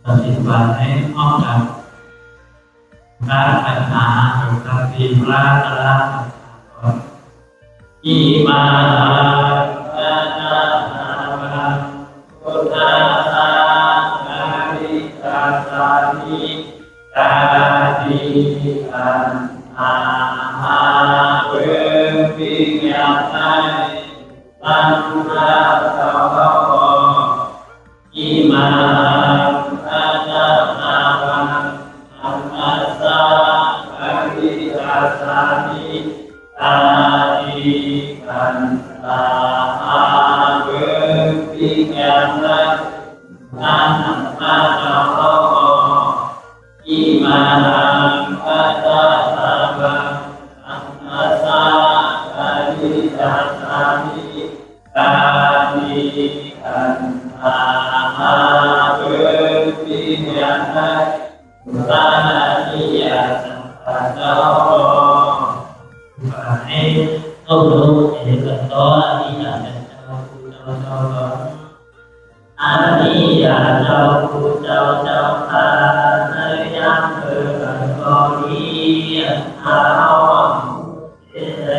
ปฏิบัติให้เหมาะกับการปัญหาสุขภาพละอิมาอาณาภาพุทธาสาริกาสามิตาติอันอาหาเวปิญาไทตัณหาสาวกอิมาอาณาภาธัมมัสสะอริยสัจจิตาติขันธาเวปิญาไทตัณหาสาวกอิมาอาณาภาธัมมัสสะอริยสัจจิตาติขันธาเวปิญาไทตัณหานิยสัมปันโนให้เข้ารู้เห็นกับตัวที่อยากจะเจ้าผู้เจ้าอันนี้อยากเจ้าผู้เจ้าข้าในยามเกิดก็ดีเอาเสีย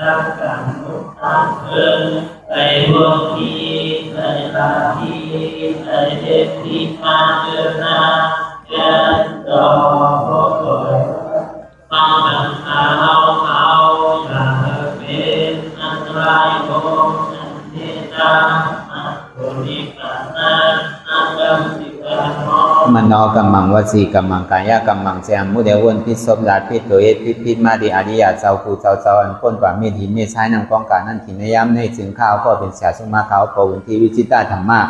รักกันทุกท่านเพิ่งไปวงที่ไปลาที่ไปเด็กที่มาเจอหน้าเกิดต่อพบกันฟังกันเขาอย่าเป็นอันตรายของสันติธรรมบุริปันนันอันดังสิกามโนกัมมังวสีกัมมังกายกัมมังเสียงมุเดวนพิศพลาพิโตเอพิมาดีอาริยาเจ้าผู้เจ้าอันพ้นกว่ามีหินมีใช้นำกองการนั่นถิ่นในย้ำในจึงข้าวก็เป็นเสียสมาเขาปวุนที่วิจิตรธรรมะ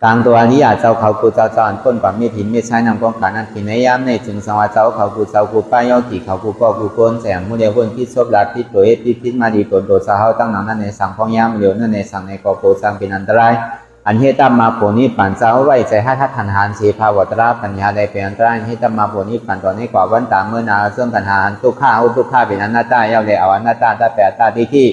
กลางตัวอริยาเจ้าเขาผู้เจ้าอันพ้นกว่ามีหินมีใช้นำกองการนั่นถิ่นในย้ำในจึงสังวาเจ้าเขาผู้ป้ายย่อขี่เขาผู้พ่อผู้โกนเสียงมุเดวนพิศพลาพิโตเอพิมาดีโกนโตสาวตั้งหนังนั่นในสังพองย้ำเหลียวนั่นในสังในกอโปสังเป็นอันตรายอันเหตุตามมาโผนี้ปั่นเจ้าไว้ใจให้ทัดทันหานสีภาวตราปัญญาได้เป็นอันตรายเหตุตามมาโผนี้ปั่นตอนนี้กว่าวันตามเมื่อนาเสื่อมกันหานทุกข้าทุกข้าเป็นอนัตตาเย้าเลยเอาอนัตตาตาแปดตาที่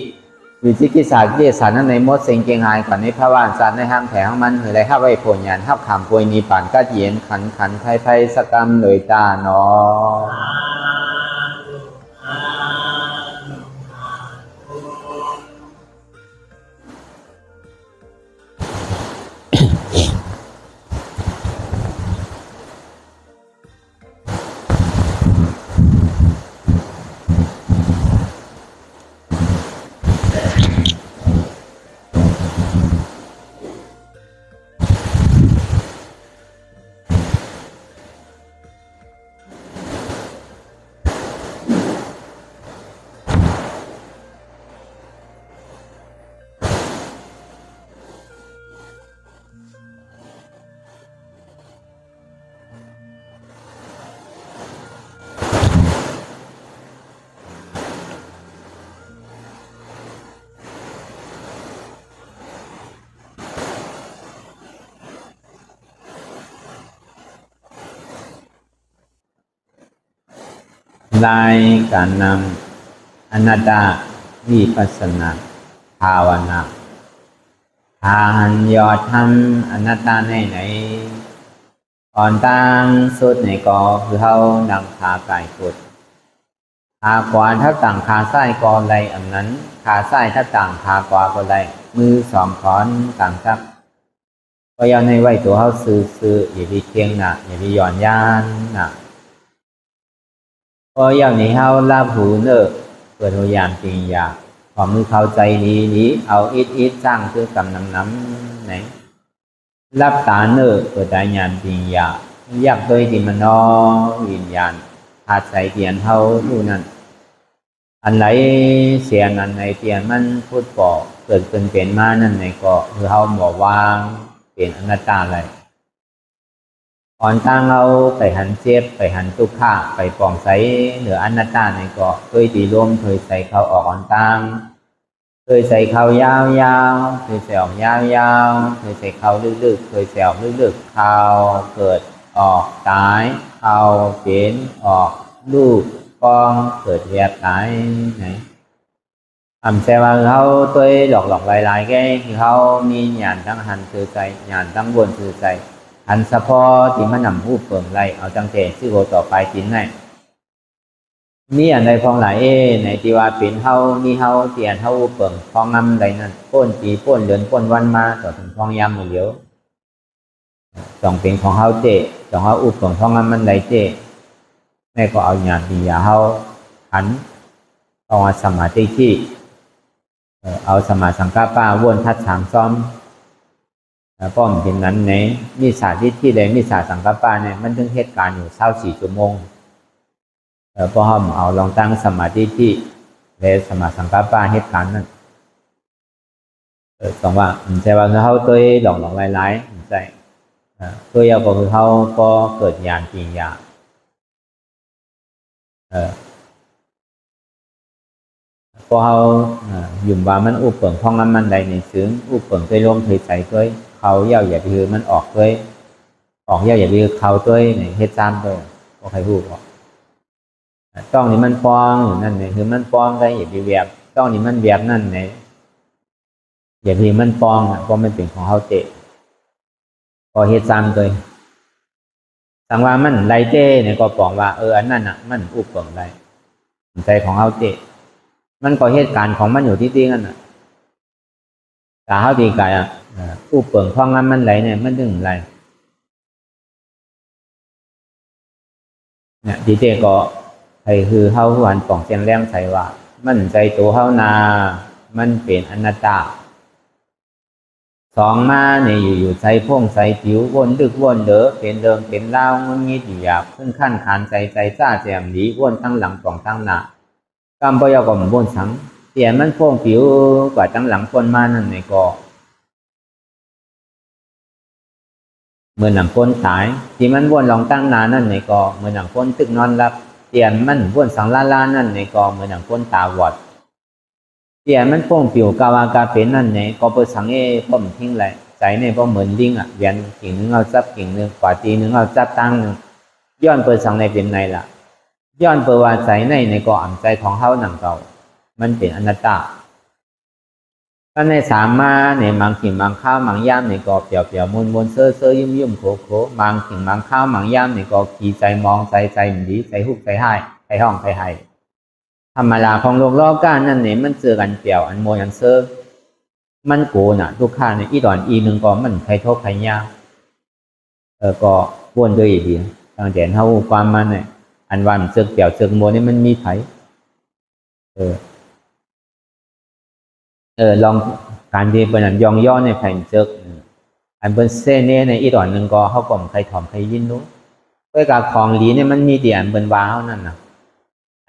วิจิกิจศาสตร์ที่ศาสตร์นั้นในมดเซ็งเกงหายก่อนในพระวานศาสตร์ในห้างแถงมันหือไรห้าไว้ผลยานห้าขามป่วยนีปั่นก็เย็นขันไทยสกรรมเลยตาเนาะรายการนำอนัตตาวิปัสสนาภาวนาทานยอดทำอนัตตาไหนอ่อนตั้งสุดในกอคือเขาดังขากายกดขาขวาถ้าต่างขาซ้ายก็ไรอันนั้นขาซ้ายถ้าต่างขาขวาก็ไรมือสองขอนต่างซักก็ย้อนในไว้ตัวเขาซื้ออย่าไปเทียงหนักอย่าไปหย่อนย่านหนักพออย่างนี้เขาลาหูเนอเปิดตัวอย่างจริงอยากความมือเข้าใจนี้เอาอิดสร้างคือกำน้ำไหนรับตาเนอเปิดได้ญาณจริงอยากโดยที่มันนอวิญญาณอาจใส่เตียนเท่าผู้นั้นอันไหนเสียงอันไหนเตียนมันพูดบอกเกิดเป็นเป็นมานั่นในก็คือเขาบอกวางเป็นอนัตตาอะไรอ่อนตั้งเอาไปหันเจ็บไปหันทุกข้าไปปองใสเหนืออนัตตาในก็เคยตีร่วมเคยใส่เขาออกอ่อนตั้งเคยใส่เขายาวเคยใส่ออกยาวเคยใส่เขาลึกๆเคยใส่ออกลึกๆเขาเกิดออกตายเขาเป็นออกลูกกองเกิดแยบตายไหนแสดงว่าเขาตัวหลอกลายๆแกคือเขามีญาณทั้งหันคือใจญาณทั้งบนคือใจ อันเฉพาะที่มันนำผู้เปิ่งไรเอาจังเตชื่อโอต่อไปกินได้มีอันใดพองหลายในที่ว่าเป็นเฮามีเฮาเตียนเฮาเปิ่งพองงำใดนั่นป้นปีป้นเดือนป้นวันมาต่อถึงพองยำเหลียวต้องเป็นของเฮาเจต้องเฮาอุปเปิ่งพองงำมันใดเจแม่ก็เอาหยาดปียาเฮาหันเอาสมาธิที่เอาสมาสังกาป้าวนทัดฉางซ้อมป้อมเป็นนั้นในมิจฉาที่ใดมิจฉาสังกาป้าเนี่ยมันถึงเหตุการณ์อยู่24 ชั่วโมงพอเขาเอาลองตั้งสมาธิที่ในสมาสังกาป้าเหตุการณ์นั้นต้องว่าใช่ว่าเขาตัวหลงหลายใช่ตัวเราก็คือเขาก็เกิดญาณจริงญาณพอเขาหยุ่มว่ามันอุปเปิงห้องน้ำมันใดในซึ้งอุปเปิงเคยร่วมเคยใส่ตัวเขาเย่าอย่าไปคือมันออกตัวออกเย่าอย่าไปคือเขาตัวในเฮ็ดซ้ำตัวก็ใครพูดบอกต้องนี่มันฟองอยู่นั่นเนี่ยคือมันฟองได้อย่าไปแวบต้องนี่มันแวบนั่นเนี่ยอย่าไปมันฟองเพราะมันเป็นของเขาเตะพอเฮ็ดซ้ำตัวสังว่ามันไรเจ้เนี่ยก็ปองว่าอันนั้นอ่ะมันอุปเปิงไรใจของเขาเตะมันก็เหตุการณ์ของมันอยู่ที่ตีกันน่ะแต่เขาดีกายอุปเปิงคล้องน้ำมันไหลเนี่ยมันดึงไหลเนี่ยดีเจก็ใครคือเขาหวานป่องเสียงแรงใส่ว่ามันใจตัวเขานามันเป็นอนัตตาสองมาเนี่ยอยู่ใจพ่งใจผิววนดึกวนเด้อเป็นเดิมเป็นเล่ามันงี้อยู่หยาบขึ้นขั้นขานใจจ้าแจ่มดีวนทั้งหลังป่องทั้งหน้ากำปยก็มันบนสังเตียนมันโป่งผิวกว่าตั้งหลังคนมานั่นในก็เหมือนหลังคนตายที่มันวนลองตั้งนานนั่นในก็เหมือนหลังคนตึกนอนรับเตียนมันวนสังล่านั่นในก็เหมือนหลังคนตาบอดเตียนมันโป่งผิวกาวากาเป็นนั่นในก็เปิดสังป้อมทิ้งไหลใจในป้อมเหมือนลิงเวียนกิ่งนึงเอาจับกิ่งนึงกว่าตีนึงเอาจับตั้งนึงย้อนเปิดสังในเป็นในล่ะย้อนเปิดว่าใจในก็อ่ำใจของเฮาหนังเก่ามันเป็นอนัตตาก็ในสามมาในบางถิ่งบางข้าวบางย่ามในก็เปียวมนเซ่อยุ่มโคบางถิ่งบางข้าวบางย่ามในก็ขี่ใจมองใจมันดีใจหุบใจให้ใจห้องใจให้ธรรมดาของโลกล้อก้านนั่นเนี่ยมันเจอกันเปียวอันโมยันเซ่อมันโกน่ะทุกข้าในอีดอนอีหนึ่งก็มันใครทบใครยากก็วนด้วยอีกทีทางแดนเฮาความมันเนี่ยอันวันเจอเปียวเจอโมนี่มันมีไผลองการที่เป็นอันยองย่อในแผ่นเจกอันเป็นเส้นเนี่ยในอีกตอนหนึ่งก็เขากล่อมใครถอมใครยินรู้ด้วยการของหลีเนี่ยมันมีแต่อันเป็นว้าเท่านั้นนะ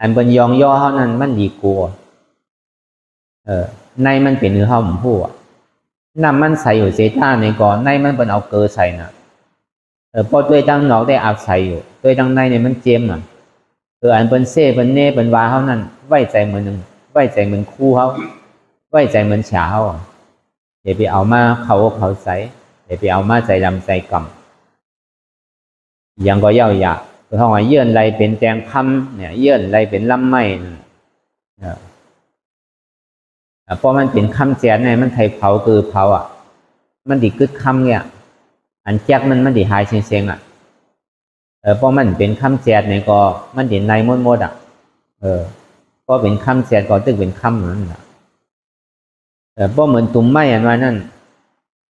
อันเป็นยองย่อเท่านั้นมันดีกลัวในมันเป็นเนื้อห้อมผู้น้ำมันใส่อยู่เซต้าในก่อนในมันเป็นเอาเกลือใส่น่ะพอด้วยตั้งนอกได้อาบใส่อยู่ด้วยตั้งในเนี่ยมันเจมอ่ะอันเป็นเซ่เป็นเน่เป็นว้าเท่านั้นไว้ใจเหมือนหนึ่งไว้ใจเหมือนคู่เขาไว้ใจเหมือนเช้าเดี๋ยวไปเอามาเขาใส่เดี๋ยวไปเอามาใจดำใจกำยังก็เย่าหยาเพราะว่าเยื่อนไรเป็นแจงคำเนี่ยเยื่อนไรเป็นลำไม้เพราะมันเป็นคำเสียเนี่ยมันไทยเผาคือเผามันดีกึดคำเนี่ยอันแจ๊กมันดีหายเชียงเพราะมันเป็นคำเสียเนี่ยก็มันดีในมดก็เป็นคำเสียก็ตึกเป็นคำนั่นเพราะเหมือนตุ่มไม้อันว่านั่น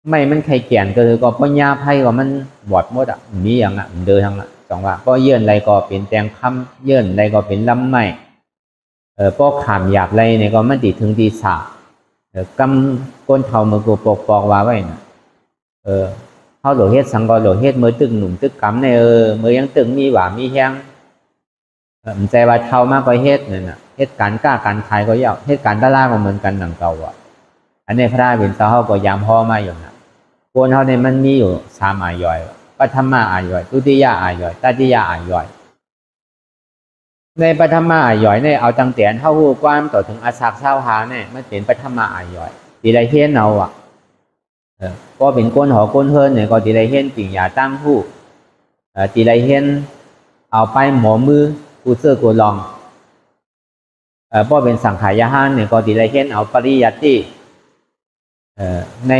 ไม่มันใครเกี่ยนก็คือก็เพราะยาไพ่ก็มันบอดหมดมีอย่างเดินทางสองว่าก็เยื่อนไรก็เป็นแตงคำเยื่อนไรก็เป็นลำไม้เพราะขามหยาบไรเนี่ยก็มันติดถึงตีสากำก้นเท่ามือกูปอกว่าไว้นะเขาโหลเฮ็ดสังกอโหลเฮ็ดมือตึกหนุ่มตึกกำในมือยังตึงมีหวามีแห้งใจว่าเท่ามากก็เฮ็ดเนี่ยนะเฮ็ดการกล้าการขายก็ยากเฮ็ดการตลาดก็เหมือนกันหนังเก่าอันนี้พระเป็นสาวเขาก็ยามพ่อมาอยู่นะโกนเขาเนี่ยมันมีอยู่3 อาย่อยปฐมอาย่อยทุติยอาย่อยตติยอาย่อยในปฐมอาย่อยเนี่ยเอาตั้งแต่เท่าหูความต่อถึงอาศักเช้าหาเนี่ยมันเป็นปฐมอาย่อยตีไรเฮียนเอาก็เป็นก้นหอก้นเฮินเนี่ยก็ตีไรเฮียนกิ่งยาตั้งหูตีไรเฮียนเอาไปหมอมือกูเสื้อกูลองก็เป็นสังขายาหานเนี่ยก็ตีไรเฮียนเอาปริยัติใน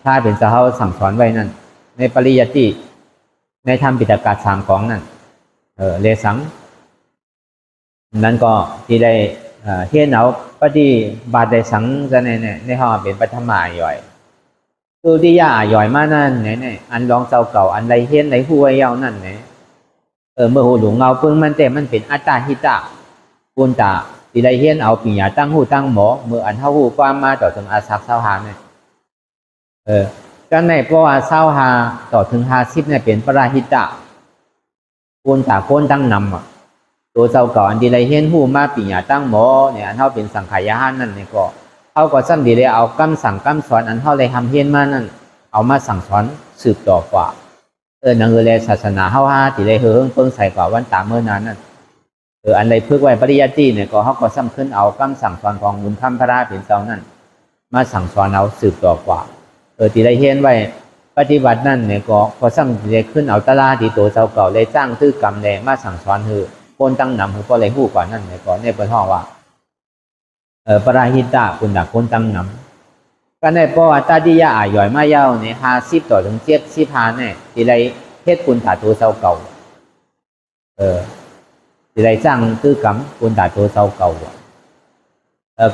พระเป็นสาวสั่งสอนไว้นั่นในปริยัติ ในธรรมปิฎกสามของนั่นเลสังนั้นก็ที่ได้เฮียนเอาปฏิบัติได้สังจะในห้องเป็นปฐมย่อยคือที่ย่าย่อยมานั่นเนี่ยอันรองเจ้าเก่าอันใดเฮียนใดผู้ไว้ยาวนั่นเนี่ยเมื่อหูหลงเงาเพิ่งมันแต่มันเป็นอัตตาหิตะปุณตาที่ได้เฮียนเอาปีญาตั้งหูตั้งหมอเมื่ออันเท่าหูความมาต่อถึงอาศักเศร้าหาเนี่ยกันในเพราะว่าเศร้าหาต่อถึง50เนี่ยเป็นปราหิตะปุณตาโคนตั้งนำตัวเจ้าเก่าอันที่ได้เฮียนหูมาปีญาตั้งหมอเนี่ยอันเท่าเป็นสังขายานั่นเนี่ยก็เขาก็ซ้ำดีเลยเอาคำสั่งคำสอนอันเท่าเลยทำเฮียนมานั่นเอามาสั่งสอนสืบต่อกว่านังเลยศาสนาเฮาที่ได้เฮิงเพิ่งใส่กว่าวันตามเมื่อนั้นนั่นอันใดพึกไว้ปริยัติเนี่ยก็เขาก็ซ้ำขึ้นเอาคำสั่งสอนของบุญคำพระราเป็นเจ้านั่นมาสั่งสอนเอาสืบต่อกว่าที่ได้เฮียนไว้ปฏิบัตินั่นเนี่ยก็พอซ้ำได้ขึ้นเอาตลาที่ตัวเจ้าเก่าเลยจ้างตื้อกรรมเลยมาสั่งสอนคือคนตั้งนำคือพอเลยหู้กว่านั่นเนี่ยก็ในประท่อว่าปราหิตะคุณดักคนตั้งนำก็ในเพราะว่าตาดิยาย่อยมาเย้าเนี่ย50ต่อถึง75เนี่ยที่ได้เฮ็ดคุณตาตัวเจ้าเก่าที่ได้จ้างตื้อกรรมคุณตาตัวเจ้าเก่า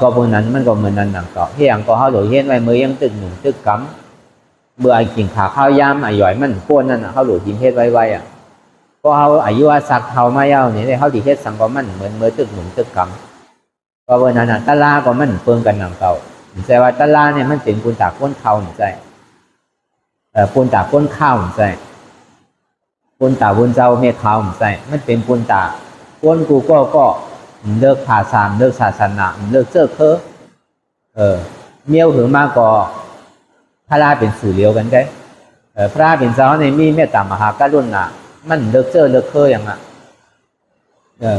ก็พวกนั้นมันก็เหมือนนั้นหนังเก่าที่อย่างก็เขาโดยเห็นไว้เมื่อยังตึกหนึ่งตึกกำเบื่อกินขาข้าวยามย่อยมันโค่นนั่นเขาโดยกินเฮ็ดไว้ก็เขาอายุว่าสักเขามาเย้าเนี่ยเขาดีเฮ็ดสังก็มันเหมือนเมื่อตึกหนึ่งตึกกำก็พวกนั้นตะลาก็มันเปิงกันหนังเก่าแต่ว่าตะลาเนี่ยมันเป็นคุณตาก้นเข่าหนึ่งใจคุณตาก้นข้าวหนึ่งใจคุณตาบุญเจ้าเมฆขาวหนึ่งใจมันเป็นคุณตาก้นกูก็เลิกภาษาเลิกศาสนาเลิกเจ้าเคเมียวหือมากก็พระราเป็นสู่เลี้ยวกันได้พระราเป็นเจ้าในมีเมตตามหากรุณามันเลิกเจ้าเลิกเคอย่างอ่ะ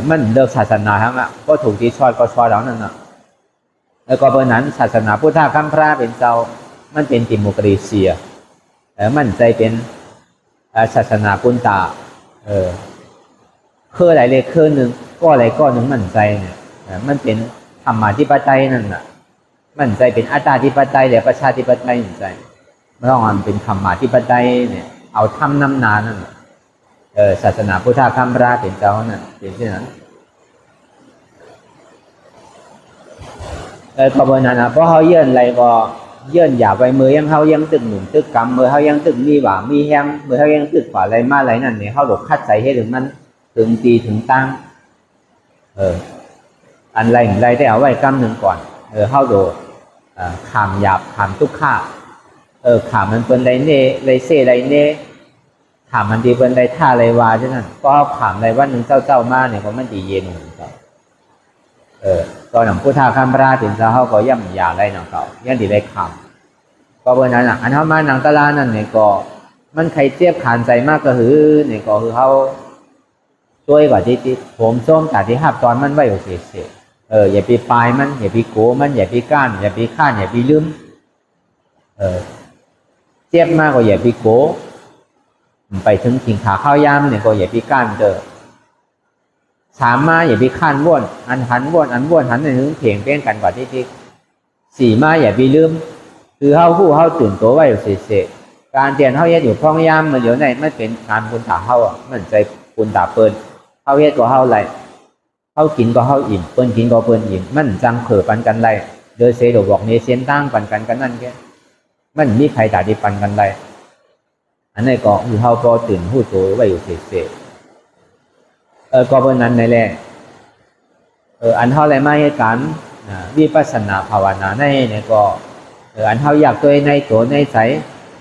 มันเลิกศาสนาทั้งอ่ะก็ถูกที่ชอยก็ชอยแล้วนั่นน่ะแล้วก็เพราะนั้นศาสนาพุทธคำพระเป็นเจ้ามันเป็นดิโมคราซีมันใจเป็นศาสนากุณตาเคยหลายเลยเคยหนึ่งก็อะไรก็หนึ่งมั่นใจเนี่ยมันเป็นธรรมาธิปไตยนั่นน่ะมั่นใจเป็นอัตตาธิปไตยหรือประชาธิปไตยมั่นใจไม่ต้องมันเป็นธรรมาธิปไตยเนี่ยเอาทำน้ำนานั่นศาสนาพุทธคำพระเป็นเจ้านั่นเป็นที่นั้นก็เพราะนั้นนะเพราะเขาเยื่นอะไรก็เยื่นอย่าไปมือยังเขายังตึกหนุนตึกกำมือเขายังตึกมีหว่ามีแห้งมือเขายังตึกฝ่าอะไรมาอะไรนั่นเนี่ยเขาหลบคัดใส่ให้ถึงมันถึงตีถึงตั้งอันไรได้เอาไว้กำหนึ่งก่อนเข้าโดขามหยาบขามทุกข้าขามมันเป็นไรเน่ไรเซ่ไรเน่ขามมันดีเป็นไรท่าไรวาใช่ไหมก็ขามไรวันหนึ่งเจ้ามาเนี่ยก็มันดีเย็นหนึ่งเจ้าตอนหนังพุทธาคำพระถึงเจ้าเขาก็ย่ำหยาไรหนังเก่าย่ำดีไรขามก็เพราะนั้นอันเขามาหนังตะลานั่นเนี่ยก็มันใครเจี๊ยบขานใจมากก็คือเนี่ยก็คือเขาช่วยกว่าที่ผมส้มแต่ที่หับตอนมันไว้โอเคเสียอย่าไปปลายมันอย่าไปโกมันอย่าไปก้านอย่าไปข้านอย่าไปลืมเจ็บมากก็อย่าไปโกไปถึงถิ่งขาข้าวยามเนี่ยก็อย่าไปก้านสามมาอย่าไปข้านว่นอันหันว่นอันว่นหันในถึงเถียงเป็นกันกว่าที่สี่มาอย่าไปลืมคือเข้าผู้เข้าตื่นตัวไว้โอเคเสียการเตียนเข้าเย็ดอยู่พ้องยามมันเดี๋ยวไหนไม่เป็นการคุณตาเข้ามันใจคุณตาเปิดเข้าเฮ็ดก็เข้าไรเข้ากินก็เข้าอิ่มเปิ้นกินก็เปิ้นอิ่มมันจังเผอปันกันไรโดยเสดบอกเนเซียนตั้งปันกันนั่นแค่มันมีใครตาดีปันกันไรอันนี้ก็คือเข้าก็ตื่นหู้โตไว้อยู่เสกก็เพราะนั้นในแรกอันเท่าไรมาให้การวิปัสสนาภาวนาในเนี่ยก็อันเท่าอยากตัวในตัวในใส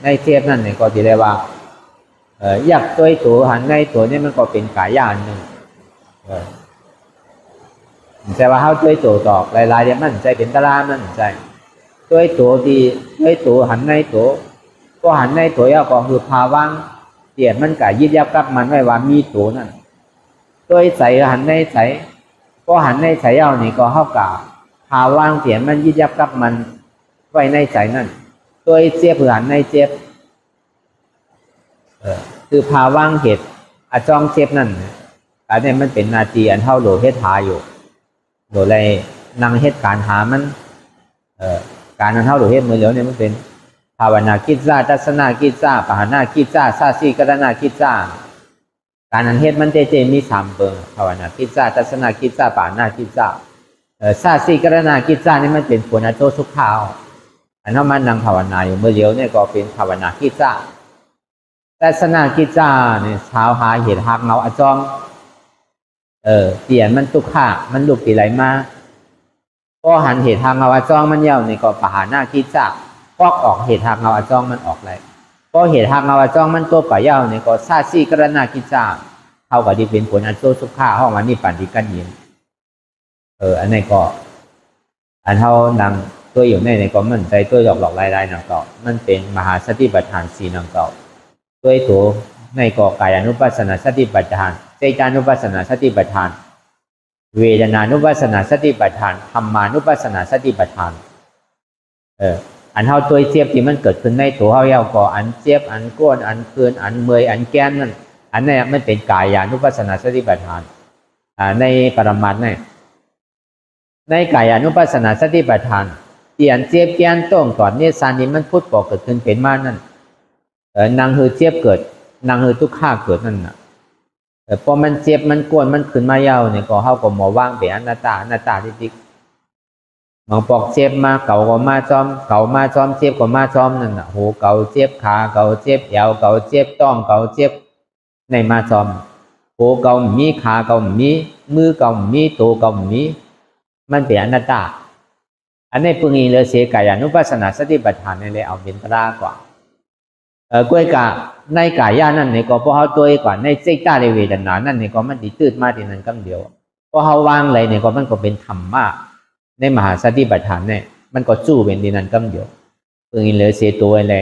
ในเทียบนั่นเนี่ยก็ที่เรียกว่าอยากตัวหันในตัวนี่มันก็เป็นกายานหนึ่งแต่ว่าเขาตัวตอกลายๆเนี่ยมันใจเป็นตารางมันใจตัวดีตัวหันในตัวก็หันในตัวแล้วก็คือภาวังเปลี่ยนมันกับยึดยับกับมันไว้ว่ามีตัวนั่นตัวใสหันในใสก็หันในใสเอานี่ก็เข้ากับภาวังเปลี่ยนมันยึดยับกับมันไว้ในใสนั่นตัวเจี๊ยบหันในเจี๊ยบคือภาวังเหตุอาจ้องเจี๊ยบนั่นอันนี้มันเป็นนาทีอันเท่าโหลเฮ็ดหาอยู่โดยอะไรนั่งเฮ็ดการหามันการนั้นเท่าโหลเฮ็ดมือเหลียวเนี่ยมันเป็น ภาวนากิจจาทัศนากิจจาปหานากิจจาซาสีกรณากิจจาการอันเฮ็ดมันเจมี3เบิ่งภาวนากิจจาทัศนากิจจาปหานากิจจาซาสีกรณากิจจานี่มันเป็นผลอโตสุขาวอันเฮามานั่งภาวนาอยู่เมื่อเดียวเนี่ยก็เป็นภาวนากิจจาทัศนากิจจาเนี่ยชาวหาเหตุหักเงาอจอมเปลี่ยนมันทุกข์มันลุกปีไหลมาก็หันเหตุทางเงาอจองมันเย้านี่ก็ปหานากิจจาพอกออกเหตุทางเงาอจองมันออกไรก็เหตุทางเงาอจองมันตัวก่อเย้านี่ก็ซาซีกรณากิจจาเท่ากับที่เป็นผลอันโตสุขาห้องวันนี้ปันติกันยินอันนี้ก็อันเท่านังตัวอยู่ในก็มันใจตัวหลอกลายนังเก่ามันเป็นมหาสติปัฏฐาน4นังเก่าตัวตัวในก็กายานุปัสสนาสติปัฏฐานใจจานุปัสสนาสติปัฏฐานเวทนานุปัสสนาสติปัฏฐานธรรมานุปัสสนาสติปัฏฐานอันเท่าตัวเจ็บที่มันเกิดขึ้นในตัวเฮาเย้าก็อันเจ็บอันก้นอันคืนอันเมื่อยอันแก้นนั่นอันนี้มันเป็นกายานุปัสสนาสติปัฏฐานในปรมัตถ์เนี่ยในกายานุปัสสนาสติปัฏฐานที่อันเจ็บแก้นต้องก่อนเนี่ยสารนี้มันพุทธบอกเกิดขึ้นเป็นมานั่นนางหือเจ็บเกิดนางหือทุกข์เกิดนั่นน่ะพอมันเจ็บมันกวนมันขึ้นมาเย้าเนี่ยก็เฮาก็หมอว่างเป็นอนัตตาที่ติ๊กบางปอกเจ็บมาเก่าก็มาจอมเก่ามาจอมเจ็บก็มาจอมนั่นน่ะโหเก่าเจ็บขาเก่าเจ็บเอวเก่าเจ็บต้องเก่าเจ็บในมาจอมโหเก่ามีขาเก่ามีมือเก่ามีตัวเก่ามีมันเป็นอนัตตาอันนี้ปุงีเลยเสกายานุปัสสนาสติปัฏฐานนี่เลยเอาเป็นตรากว่ากล้วยกะในกายานั่นนี่ก็เพราะเฮาตัวก่อนในเจตาในเวทนานั่นนี่ก็มันติตืดมาที่นั่นกำเดียวเพราะเฮาวางอะไรนี่ก็มันก็เป็นธรรมะในมหาสติปัฏฐานเนี่ยมันก็สู้เป็นที่นั่นกำเดียวเพิ่งเลยเสตัวอะไร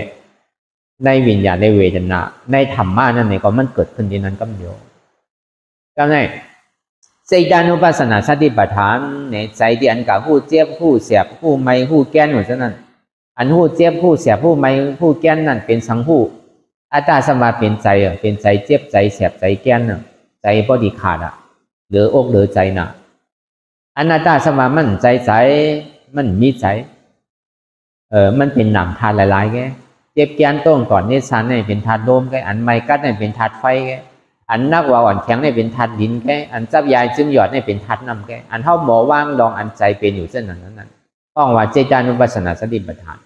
ในวิญญาณในเวทนาในธรรมะนั่นนี่ก็มันเกิดขึ้นที่นั่นกำเดียวก็ไงเจตานุปัสสนาสติปัฏฐานเนี่ยใจที่อันกับผู้เจ็บผู้เสียบผู้ไม่ผู้แก้นหมดฉะนั้นอันผู้เจ็บผู้เสียผู้ไม่ผู้แก้นนั่นเป็นสังผู้อัตตาสมาเป็นใจเป็นใจเจ็บใจเสียบใจแก้นใจพอดีขาดเหลืออกเหลือใจน่ะอนัตตาสมามันใจมันมีใจมันเป็นหนามธาตุหลายๆแกเจ็บแก้นต้นก่อนนี่สันเนี่ยเป็นธาตุลมแกอันไม่กัดเนี่ยเป็นธาตุไฟแกอันนักว่าอ่อนแข็งเนี่ยเป็นธาตุดินแกอันจับยายจึงหยอดเนี่ยเป็นธาตุน้ำแกอันเท่าหมอว่างดองอันใจเป็นอยู่เช่นนั้นห้องว่าเจตานุปัสสนาสติปัฏฐาน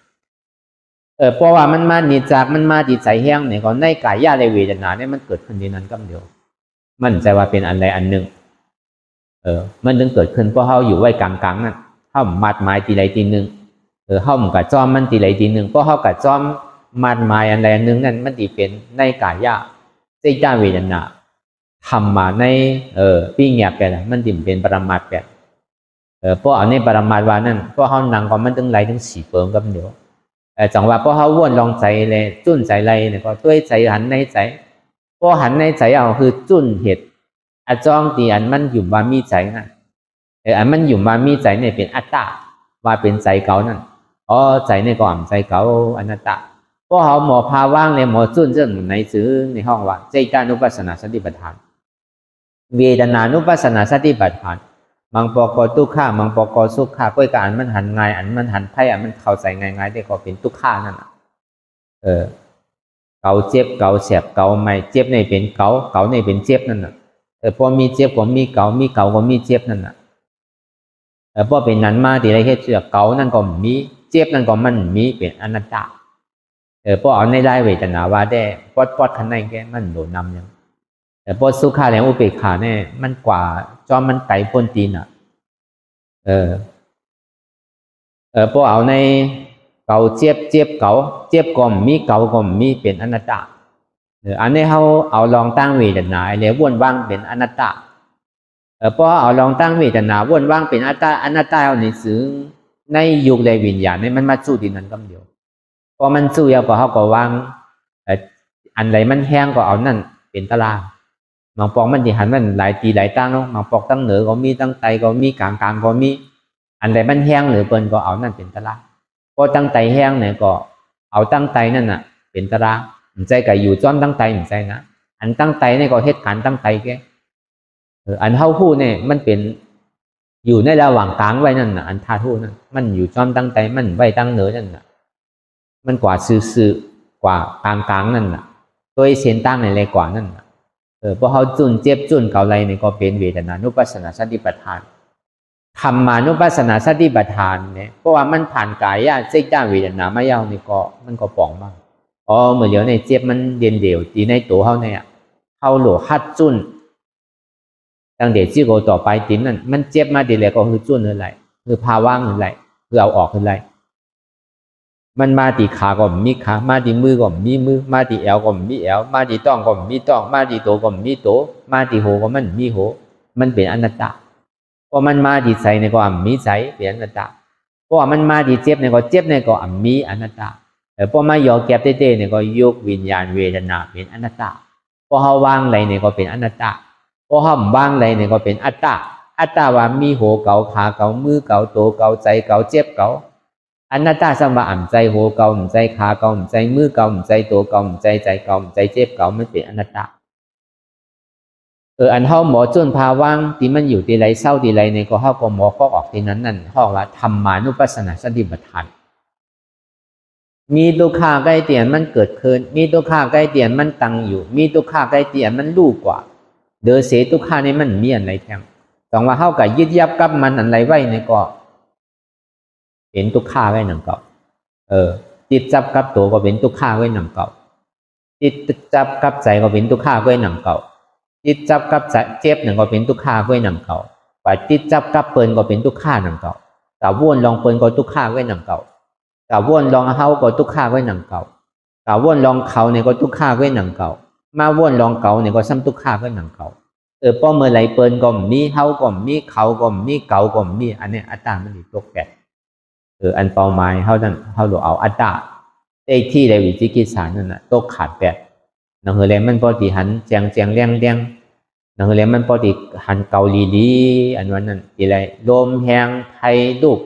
เพราะว่ามันมานิจากมันมาดีใจแห้งเนี่ยก็ในกายในเวทนาเนี่ยมันเกิดขึ้นที่นั้นก็เดียวมันใจว่าเป็นอันใดอันหนึ่งมันถึงเกิดขึ้นเพราะเฮาอยู่ไว้กลางๆนั่นเฮามัดหมายทีใดทีหนึ่งเฮากับจอมมันทีใดทีหนึ่งเพราะเฮากับจอมมัดหมายอันใดอันหนึ่งนั่นมันดีเป็นในกายเจตาเวทนาทำมาในปีเงียบแปลมันดิ่มเป็นปรมัตถ์แปลเพราะเอาในปรมัตถ์ว่านั่นเพราะเฮานั่งก็มันถึงไหลถึง4เปิงก็เดียวจังว่าเพราะเขาว่นลองใจเลยจุ้นใจไรเนี่ยก็ด้วยใจหันในใจเพราะหันในใจเอาคือจุ้นเหตุอจ้องตีอันมันอยู่ว่ามีใจนั่นอันมันอยู่ว่ามีใจเนี่ยเป็นอัตตาว่าเป็นใจเก่านั่นใจเนี่ยก็อ่ำใจเก่าอนัตตาเพราะเขาหมอพาว่างเลยหมอจุ้นเจ้าหนุนในซื้อในห้องว่าเจตานุปัสสนาสติปัฏฐานเวทนานุปัสสนาสติปัฏฐานมังปอกทุกข้ามังปอกสุขข้าก้อยกอันมันหันง่ายอันมันหันไพ่อันมันเข้าใจง่ายๆได้ก็เป็นทุกข้านั่นเกาเจ็บเกาเสียบเกาไม่เจ็บในเป็นเกาในเป็นเจ็บนั่นน่ะพอมีเจ็บก็มีเกาก็มีเจ็บนั่นน่ะพอเป็นนั้นมาที่ไรเฮ็ดเสือเกานั่นก็มีเจ็บนั่นก็มันมีเป็นอนัตตาพอเอาในได้เวทนาว่าได้ปอดข้างในแกมันโดนนำยังแต่พอสุขาแล้วอุเบกขาเนี่ยมันกว่าจอมมันไก่พ้นตีนพอเอาในเก่าเจ็บเก่าเจ็บก็มีเก่าก็มีเป็นอนัตตาอันนี้เขาเอาลองตั้งเวทนาแล้ววนว่างเป็นอนัตตาพอเอาลองตั้งเวทนาวนว่างเป็นอนัตตาเอาในสื่อในยุคในวิญญาณเนี่ยมันมาสู้ดินนั้นก็เดียวพอมันสู้แล้วก็เขาก็ว่างอันไหนมันแห้งก็เอานั่นเป็นตารางบางปองมันที่หันมันหลายตีหลายตั้งเนาะบางปองตั้งเหนือก็มีตั้งไตก็มีกลางก็มีอันใดมันแห้งหรือเปิ้นก็เอานั่นเป็นตารางพอตั้งไตแห้งเนี่ยก็เอาตั้งไตนั่นน่ะเป็นตารางใจก็อยู่จ้อมตั้งไตใจนะอันตั้งไตเนี่ยก็เฮ็ดการตั้งไตแกอันเฮาฮู้เนี่ยมันเป็นอยู่ในระหว่างกลางไว้นั่นน่ะอันธาตุนั่นมันอยู่จ้อมตั้งไตมันไว้ตั้งเหนือนั่นน่ะ มันกว่าซื่อๆกว่ากลางๆนั่นน่ะตัวเส้นตั้งในเลยกว่านั่นน่ะเพราะเขาจุนเจ็บจุนเกาไรเนี่ยก็เป็นเวทนานุปัสสนาสติปัฏฐานธรรมานุปัสสนาสติปัฏฐานเนี่ยเพราะว่ามันผ่านกายเส้นตั้งเวทนาไม่ยาวนี่ก็มันก็ป่องมากเมื่อเดี๋ยวในเจ็บมันเด่นเดี่ยวตีในตัวเขาเนี่ยเขาหลวฮัดจุนตั้งเด็กที่โกต่อไปตีนั่นมันเจ็บมาดีเลยก็คือจุนอะไรคือภาวะอะไรคือเอาออกอะไรมันมาตีขาก็มีขามาตีมือก็มีมือมาตีแอวก็มีแอวมาตีต้องก็มีต้องมาตีโตก็มีโตมาตีโหก็มันมีโหมันเป็นอนัตตาเพราะมันมาตีใสในก็มีใสเป็นอนัตตาเพราะว่ามันมาตีเจ็บในก็เจ็บในก็มีอนัตตาเพราะมายอแก็บเต้ๆในก็ยกวิญญาณเวทนาเป็นอนัตตาเพราะเขาวางอะไรในก็เป็นอนัตตาเพราะเขาวางอะไรในก็เป็นอัตตาอัตตาว่ามีโหเก่าขาเก่ามือเก่าโตเก่าใจเก่าเจ็บเก่าอนัตตาสัมมาอ่ำใจโหเก่าอ่ำใจขาเก่าอ่ำใจมือเก่าอ่ำใจตัวเก่าอ่ำใจใจเก่าอ่ำใจเจ็บเก่ามันเป็นอนัตตาอันเฮาหมอจนภาวังที่มันอยู่ที่ไรเศร้าที่ไรในก็เฮาก็หมอฟอกออกที่นั้นนั่นเฮาว่าธรรมานุปัสสนาสติปัฏฐานมีทุกขาใกล้เตียนมันเกิดขึ้นมีทุกขาใกล้เตียนมันตั้งอยู่มีทุกขาใกล้เตียนมันรู้กว่าเดอเสทุกขานี่มันมีอะไรแท้ต้องว่าเฮากับยึดยับกับมันอะไรไว้ในก็เป็นทุกขาไว้หนังเก่าจิตจับกับตัวก็เป็นทุกขาไว้หนังเก่าจิตจับกับใจก็เป็นทุกขาไว้หนังเก่าจิตจับกับเจ็บหนึ่งก็เป็นทุกขาไว้หนังเก่าป่าจิตจับกับเปิลก็เป็นทุกขาหนังเก่าแต่ว่นลองเปิลก็ทุกขาไว้หนังเก่าแต่ว่นลองเฮาก็ทุกขาไว้หนังเก่าแต่ว่นลองเขาเนี่ยก็ทุกขาไว้หนังเก่ามาว่นลองเก่าเนี่ยก็ซ้ำทุกขาไว้หนังเก่าพอเมื่อไรเปิลก็มีเฮาก็มีเขาก็มีเก่าก็มีอันนี้อัตตามันติดตกแก่อันเป้าหมายเขานั่นเขาหลวเอาอัตตาที่ในวิจิกิจสารนั่นน่ะตกขาดแปดนังเฮเลมันพอดีหันแจงเลี้ยงนังเฮเลมันพอดีหันเกาลีอันวันนั้นอะไรลมแห้งไทยลูก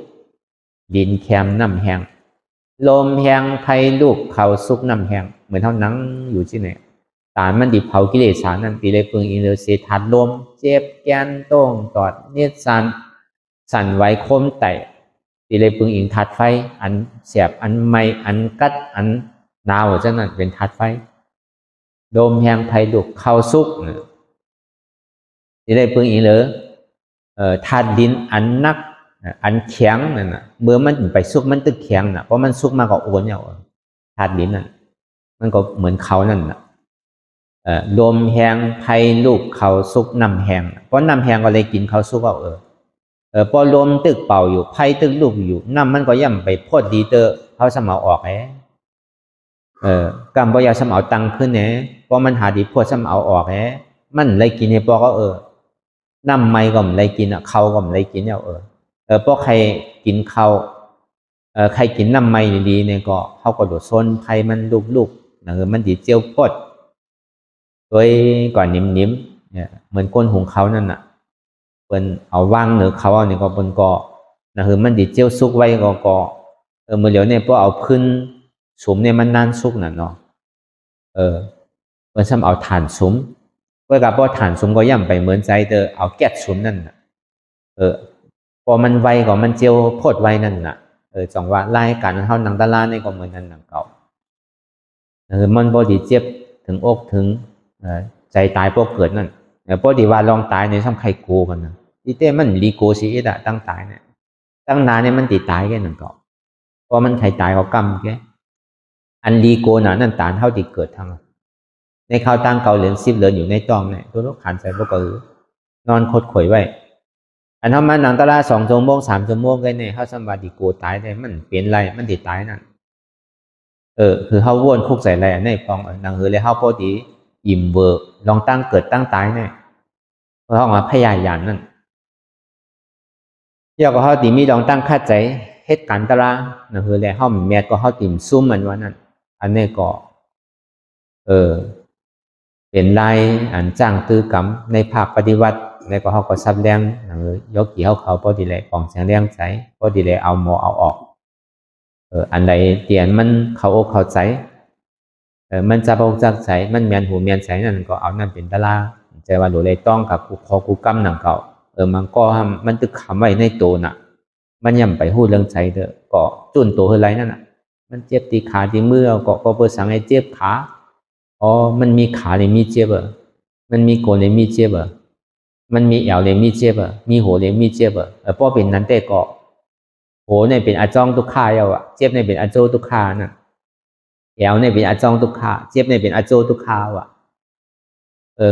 ดินแคมน้ำแห้งลมแห้งไทยลูกเขาซุกน้ำแห้งเหมือนเท่านังอยู่ที่ไหนตามันดิเผากิเลสสารนั่นตีเลยเปิงอินเลเสทัดลมเจ็บแกนโต้งตอดเนียดสั่นไหวคมไตตีเลยปึงอิงทัดไฟอันเสียบอันไม่อันกัดอันหนาวจังนั้นเป็นทัดไฟโดมแหงไทยดุกเข้าซุกตีเลยปึงอิงเลยทัดดินอันนักอันแข็งนั่นน่ะเมื่อมันไปซุกมันตึกแข็งน่ะเพราะมันซุกมากกว่าโอนเนี่ยทัดดินนั่นมันก็เหมือนเขานั่นน่ะโดมแหงไทยลูกเขาซุกน้ำแหงเพราะน้ำแหงก็เลยกินเขาซุกเอาพอลมตึกเป่าอยู่ไพ่ตึกลูกอยู่น้ำมันก็ย่ำไปพดดีเตอร์เขาสมเอาออกกำปยาสมเอาตังขึ้นเพราะมันหาดีพดสมเอาออกมันเลยกินเนี่ยพอก็น้ำไม่ก็ไม่เลยกินเขาก็ไม่เลยกินเนี่ยเพราะใครกินเขาใครกินน้ำไม่ดีเนี่ยก็เขาก็โดดโซนไพ่มันลูกมันดีเจียวพดโดยก่อนนิ่มเนี่ยเหมือนก้นหุงเขานั่นน่ะเป็นเอาว่างหรือเขาเอาเนี่ยก็เป็นก็มันดิเจียวซุกไว้ก็เมื่อเดี๋ยวเนี่ยพอเอาพื้นสุมเนี่ยมันนานซุกน่ะเนาะเป็นซ้ำเอาฐานสุมเพื่อกับพอฐานสุมก็ย่ำไปเหมือนใจเอาแก๊สสุมนั่นน่ะพอมันไวก็มันเจียวโพดไวนั่นน่ะจังว่าไล่การเท่านังตะลาเนี่ยก็เหมือนนั่นหนังเก่ามันพอดีเจ็บถึงอกถึงใจตายพวกเกิดนั่นพอดีว่าลองตายในซ้ำใครโกกันนะอีเต้มันลีโกสีเอดะตั้งตายเนี่ยตั้งนานเนี่ยมันติดตายแค่หนึ่งเก่าเพราะมันใครตายเขากำแค่อันลีโกน่ะนั่นตานเท่าที่เกิดทั้งในข้าวตั้งเกาเหลืองซิบเหลืออยู่ในตองเนี่ยตัวลูกขันใส่พวกนอนคดข่อยไว้อันทำมาหนังตะลา2 ชั่วโมง 3 ชั่วโมงกันเนี่ยเขาสมบัติโกตายได้มันเปลี่ยนไรมันติดตายนั่นคือเขาวนคุกใส่ไรในฟองหนังเลยเขาพอดีอิ่มเวิร์กลองตั้งเกิดตั้งตายเนี่ยเพราะว่าพยายามนั่นเยาก็เขาตีมีลองตั้งคาดใจเฮ็ดกันตะลานั่นคือแล้วเขาแม่ก็เขาติ่มซุ่มมันว่านั่นอันนี้ก็เป็นลายอันจ้างตื้อกรรมในภาคปฏิวัติแล้วก็เขาก็ซับแรงนั่นคือยกกี่เขาพอดีเลยปองเสียงแรงใจพอดีเลยเอาหมอเอาออกอันใดเตียนมันเขาอกเข้าใจมันจะบอกจากใจมันเมียนหูเมียนใจนั่นก็เอานั่นเป็นตะลาใจว่าหลุเลยต้องกับกูคอกูกำหนังเก่ามันก็มันตึกคำไว้ในตัวน่ะมันย่ำไปพูดเรื่องใจก็จุนตัวเฮไรนั่นน่ะ มันเจ็บตีขาตีมือก็เปิดสั่งให้เจ็บขาอ๋อมันมีขาเลยมีเจ็บอ่ะมันมีโกนเลยมีเจ็บอ่ะมันมีเอวเลยมีเจ็บอ่ะมีหัวเลยมีเจ็บอ่ะเพราะเป็นนั้นแต่ก็โหเนี่ยเป็นอาจ้องทุกขาเอาอ่ะเจ็บเนี่ยเป็นอาโจทุกขาน่ะเอวเนี่ยเป็นอาจ้องทุกขาเจ็บเนี่ยเป็นอาโจทุกขาอ่ะ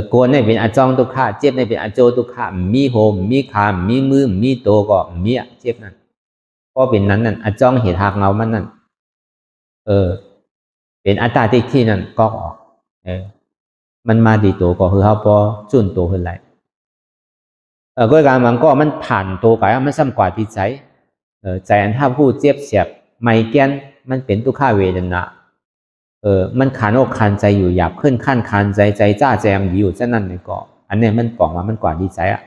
โกนเนี่ยเป็นอาจ้องทุกขาเจ็บเนี่ยเป็นอาโจทุกขามีหัวมีขามีมือมีตัวก็มีอ่ะเจ็บนั่นเพราะเป็นนั้นนั่นอาจ้องเห็นหากเงามันนั่นเป็นอัตตาที่นั่นก็ออกมันมาดีตัวก็คือเขาพอจุนตัวขึ้นไรก็การมันก็มันผ่านตัวไปมันซ้ำกว่าที่ใจใจอันถ้าพูดเจ็บเสียบไม่แก้นมันเป็นทุกข้าเวทนามันขานอกขานใจอยู่หยาบขึ้นขั้นขานใจจ้าแจมอยู่เช่นนั้นเลยก็อันนี้มันบอกว่ามันกว่าดีใจอ่ะ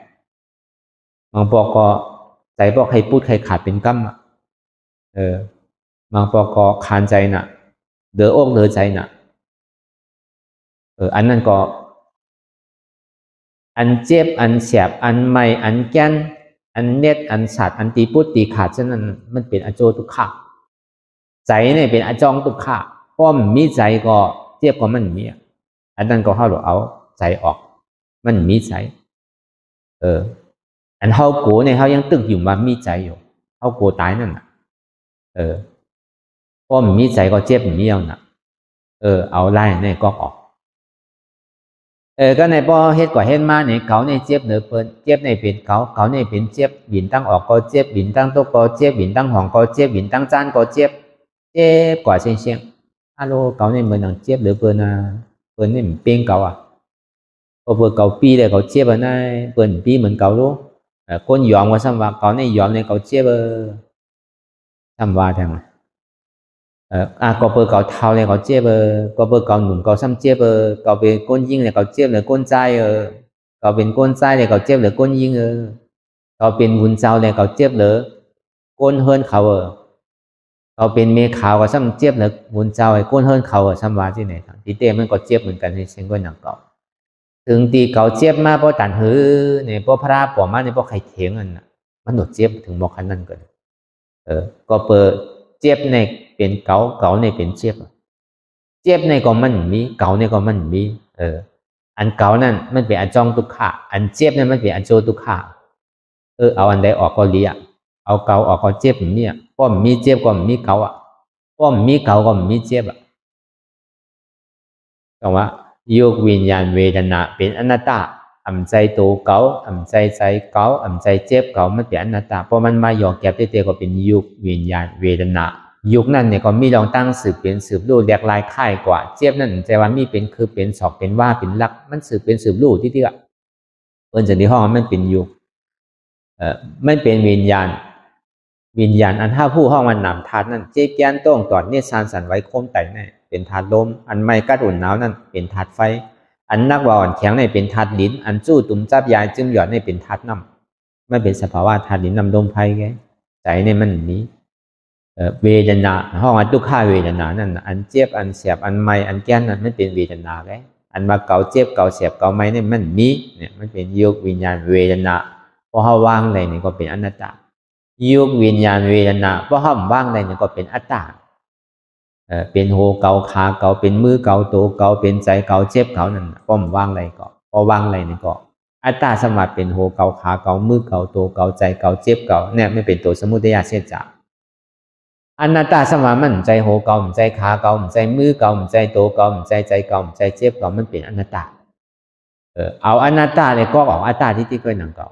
บางปอกก็ใจบอกให้พูดให้ขาดเป็นกั้มอ่ะบางปอกก็ขานใจน่ะเดืออกเดือใจน่ะอันนั้นก็อันเจ็บอันเสียบอันไม่อันแก้นอันเน็ตอันสัตว์อันตีพุทตีขาดฉะนั้นมันเป็นอโจทุกขะใจเนี่ยเป็นอจองทุกขะเพราะมันมีใจก็เจ็บก็มันมีอันนั้นก็เข้าเอาใจออกมันมีใจอันเฮาโกเนี่ยเขายังตึกอยู่ว่ามีใจอยู่เฮาโกตายนั่นน่ะเพราะมันมีใจก็เจ็บมันมีเอาน่ะเอาไล่เนี่ยก็ออกก็ในบ่เฮ็ดกว่าเฮ็ดมาเนี่ยเขาในเจ็บเนื้อเปิ้นเจ็บในเป็นเขาในเป็นเจ็บบินตั้งออกก็เจ็บบินตั้งโต๊ะก็เจ็บบินตั้งห้องก็เจ็บบินตั้งจานก็เจ็บกว่าเชียงฮัลโหลเขาในเหมือนหนังเจ็บหรือเปิ้นเปิ้นนี่มันเป็นเขาอ่ะพอเปิ้นเขาปีเลยเขาเจ็บอันนั้นเปิ้นปีเหมือนเขารู้คนยอมว่าซ้ำว่าเขาในยอมในเขาเจ็บซ้ำว่าจังก็เปิดเขาเท้าเลยเขาเจ็บก็เปิดเขาหนุ่มเขาซ้ำเจ็บก็เป็นก้นยิงเลยเขาเจ็บหรือก้นใจก็เป็นก้นใจเลยเขาเจ็บหรือก้นยิงก็เป็นวุ้นเจ้าเลยเขาเจ็บหรือก้นเฮิร์นเขาก็เป็นเมฆขาวก็ซ้ำเจ็บหรือวุ้นเจ้าไอ้ก้นเฮิร์นเขาซ้ำว่าที่ไหนทั้งที่เต้มันก็เจ็บเหมือนกันในเชิงก้นหนังเก่าถึงตีเขาเจ็บมาเพราะตันหือเนี่ยเพราะพระปอมาเนี่ยเพราะใครเถียงกันมันหนดเจ็บถึงบอกขนาดนั้นกันก็เปิดเจ็บในเป็นเก่าในเป็นเจ็บในก็มันมีเก่าในก็มันมีอันเก่านั่นมันเป็นอันจองทุกขาอันเจ็บนั่นมันเป็นอันโจทุกขาเอาอันใดออกก็เลียเอาเก่าออกก็เจ็บเนี่ยเพราะมีเจ็บก็มีเก่าอ่ะเพราะมีเก่าก็มีเจ็บอ่ะก็ว่าโยกวิญญาณเวทนาเป็นอนัตตาอำใจตัวเก่าอำใจเก่าอำใจเจ็บเก่ามันเป็นอนัตตาเพราะมันมาหยอกแก็บเตก็เป็นยุควิญญาณเวทนายุคนั้นเนี่ยก็มีลองตั้งสืบเป็นสืบลู่แหลกลายค่ายกว่าเจ็บนั่นใจว่ามีเป็นคือเป็นศอกเป็นว่าเป็นลักมันสืบเป็นสืบลู่ที่อ่ะเปิ้นจากที่ห้องมันเป็นยุคมันเป็นวิญญาณอันถ้าผู้ห้องมันนำธาตุนั่นเจ็บแก้นต้องตอดเนี่ยซานสันไว้โคมไตแน่เป็นธาตุลมอันไม่กัดอุ่นหนาวนั่นเป็นธาตุไฟอันนักว่าอ่อนแข็งในเป็นธาตุดินอันจู้ตุ่มจับยายจึงหยอดในเป็นธาตุน้ำไม่เป็นสภาวะธาตุดินน้ำลมไฟไงใจในมันนี้เวทนาห้องอันทุกข้าเวทนานั่นอันเจ็บอันเสียบอันไม่อันแก้นนั่นมันเป็นเวทนาไงอันมาเก่าเจ็บเก่าเสียบเก่าไม่เนี่ยมันนี้เนี่ยมันเป็นยุควิญญาณเวทนาเพราะเขาว่างอะไรเนี่ยก็เป็นอนัตตายุควิญญาณเวทนาเพราะเขาว่างอะไรเนี่ยก็เป็นอัตตาเป็นโหเก่าขาเก่าเป็นมือเก่าตัวเก่าเป็นใจเก่าเจ็บเก่านั่นป้อมว่างอะไรก็พอว่างอะไรเนี่ยก็อัตตาสมัติเป็นโหเก่าขาเก่ามือเก่าตัวเก่าใจเก่าเจ็บเก่าเนี่ยไม่เป็นตัวสมุทัยเสียจากอนัตตาสมามันใจโหเก่าใจขาเก่าใจมือเก่าใจโตเก่าใจเก่าใจเจ็บเก่ามันเป็นอนัตตาเอาอนัตตาเลยก็ออกอัตตาที่ก็หนังเก่า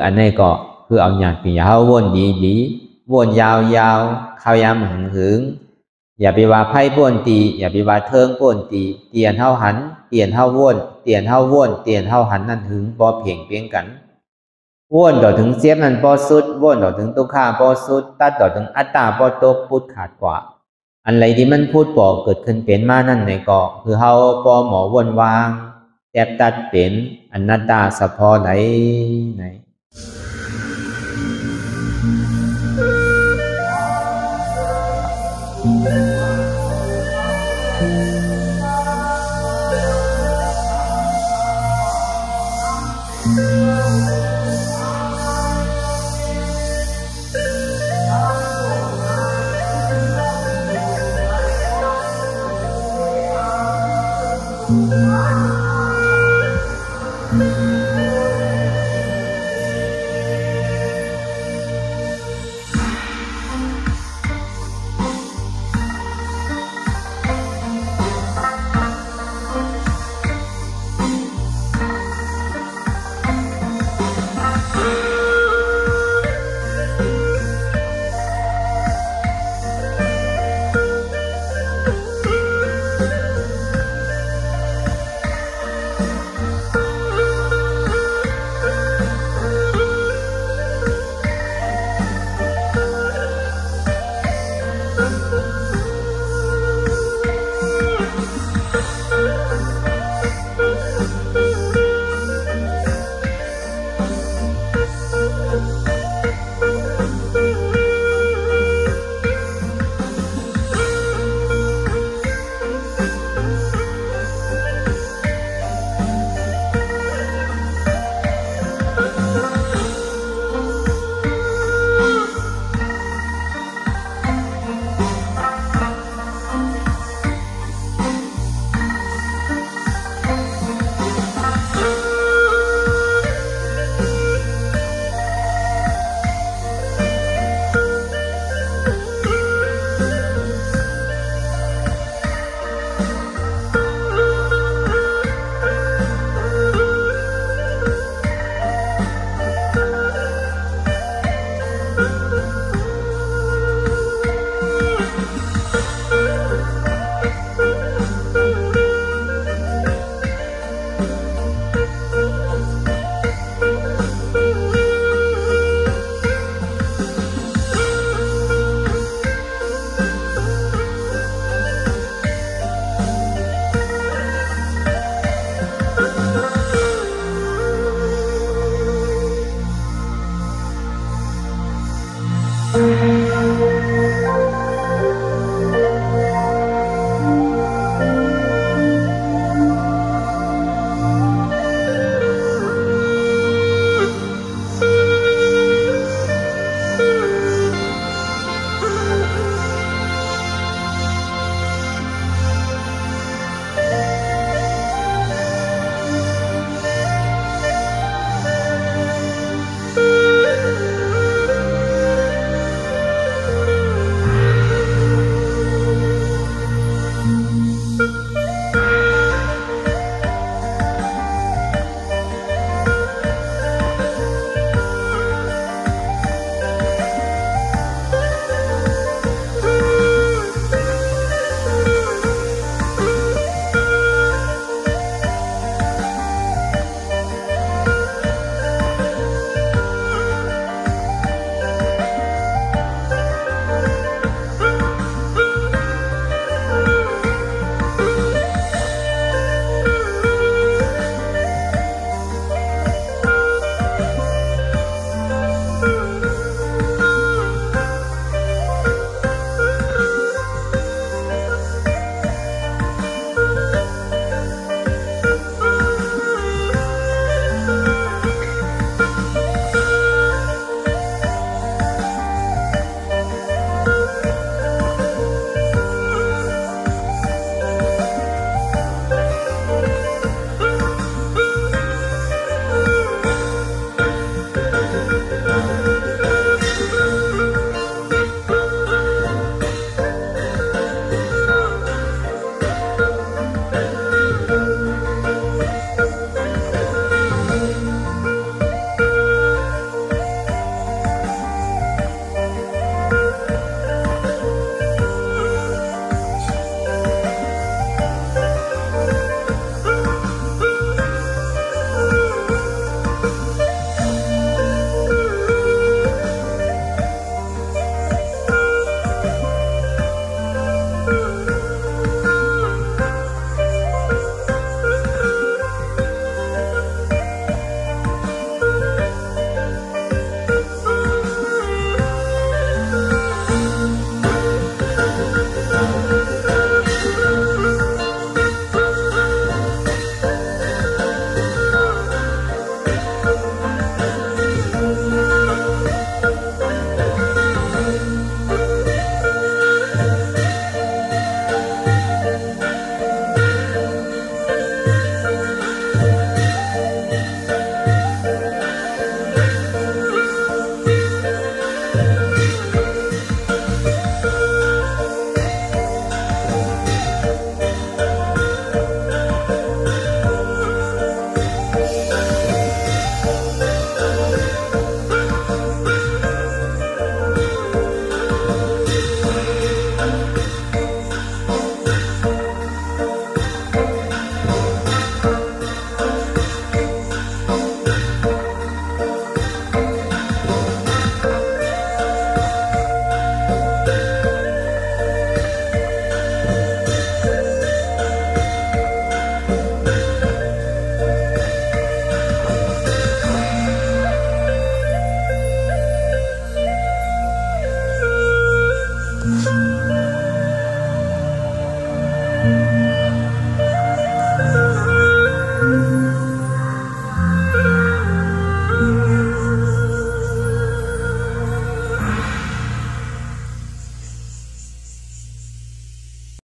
อันนี้ก็คือเอาอย่างปียาววนดีวนยาวเข้ายามหึงอย่าไปว่าไพ่ป้วนตีอย่าไปว่าเทิงป้วนตีเตียนเท่าหันเตียนเท่าวนเตียนเท่าวนเตียนเท่าหันนั่นหึงพอเพียงเพียงกันวนต่อถึงเสียบนั่นพอสุดวนต่อถึงตุข่าพอสุดตัดต่อถึงอัตตาพอตกพูดขาดกว่าอันไรที่มันพูดปอกเกิดขึ้นเป็นมานั่นในก็คือเฮาพอหมอวนวางแยบตัดเป็นอนัตตาสะพอไหนThank you.